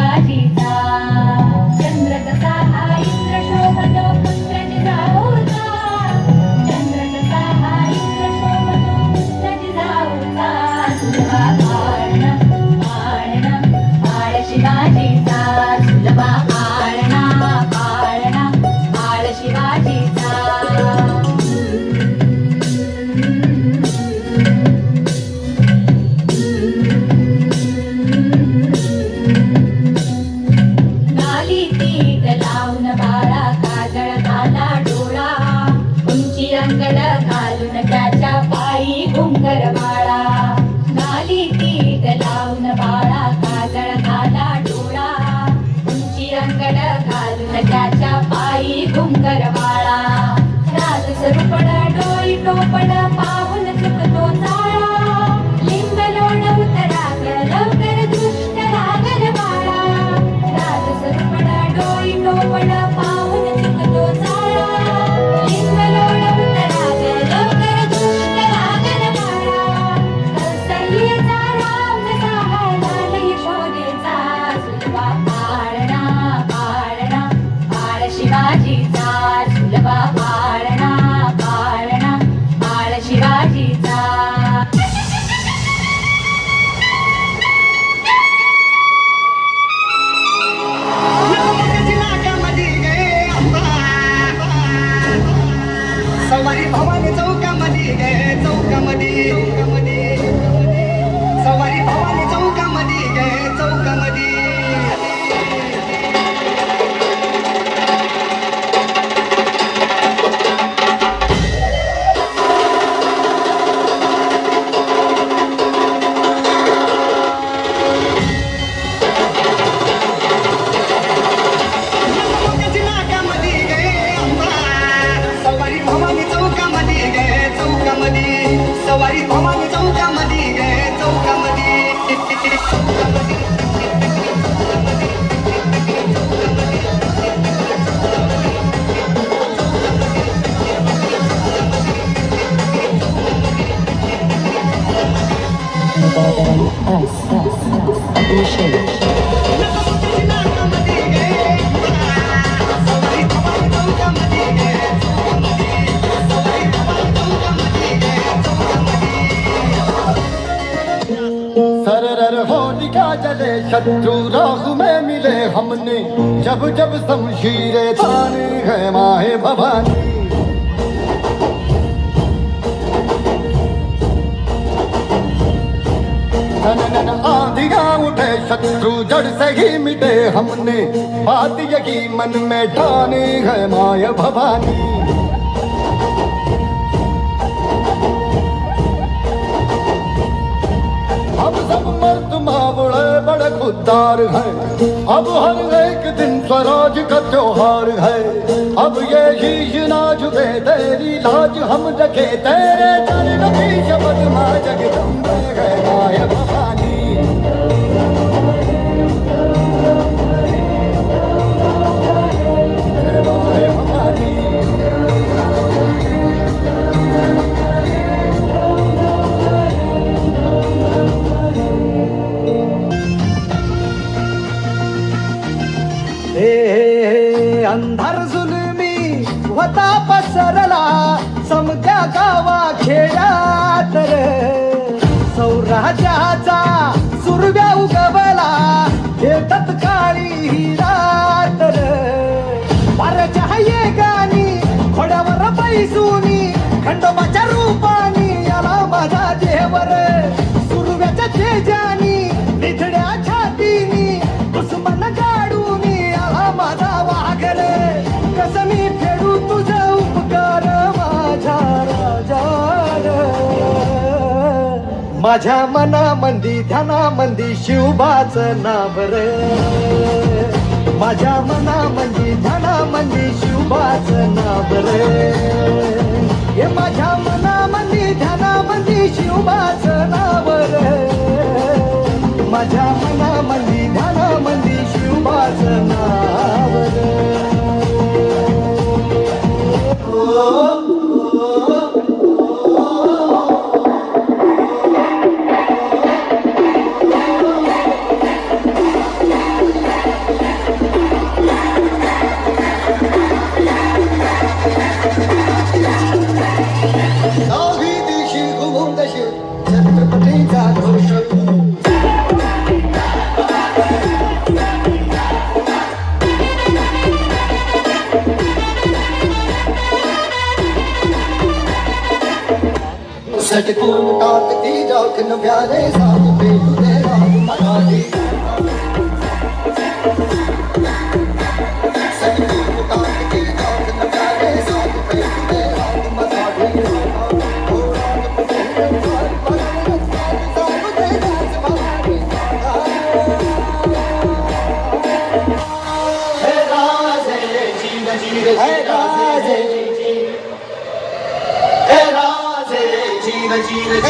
शिवाजीचा चंद्र कसा हा इंद्र शोभतो पुत्र जिजाऊचा चंद्र कसा हा इंद्र शोभतो पुत्र जिजाऊचा सुलभा आळणा आळणा आळ शिवाजीचा सुलभा आळणा आळणा आळ शिवाजीचा घालून त्याच्या पायी घुंगर बाळा नाली तीट लावून बाळा काजळ घाला डोळा उंची अंगड घालून त्याच्या पायी घुंगर बाळा राज स्वरूपण डोळी टोपण पाहून चुकतो चाळा लिंग लोण उतराग लवकर दृष्ट लागल बाळा राज स्वरूपण डोळी टोपण पाहून चुकतो चाळा लिंग लोण शिवाजीचा सुलभा आळणा आळणा आळ शिवाजीचा सवारी भवानी चौकामध्ये गे चौकामध्ये सवारी भवानी चौकामध्ये गे चौकामध्ये सवारी भवानी चौकामध्ये गे चौकामध्ये जले शत्रु राह में मिले हमने जब जब शमशीरे ताने है माहे भवानी आंधिया उठे शत्रु जड़ से ही मिटे हमने बात यही मन में ठानी है माय भवानी अब सब मर्द मावड़े बड़े खुददार हैं अब हर एक दिन स्वराज का त्योहार है अब ये शीश ना झुके तेरी लाज हम रखे तेरे चरण की शपथ मां जगदम्बे है माय भवानी माय भवानी अंधार जुलमी होता पसरला समत्या गावा खेड्यात सौराज्याचा सुरव्या उगवला हे तत्काळी हिरात पारच्या गाणी घोड्यावर बैसूनी खंडोबाच्या रूपानी आला माझा देवर सुरव्याच्या तेजानी निधड्या छातीनी दुश्मन गाडूनी आला माझा वाघर कसं मी फेडू तुझा उपकार माझ्या राजा माझ्या मनामंदी ध्यानामंदी शिवबाचं नाव रे माझ्या मनामंदी ध्यानामंदी शिवबाचं नाव रे हे माझ्या मनामंदी ध्यानामंदी शिवबाचं नाव रे माझ्या मनामंदी ध्यानामंदी शिवबाचं नाव रे सटकून टाकती जाखन प्यारे साथ पे तुझे राग मराठी सटकून टाकती जाखन प्यारे साथ पे तुझे राग मराठी ओ राग पे प्यार पर साथ दे नाच भारी हे राजे जीव जीव हे राजे जीव जीव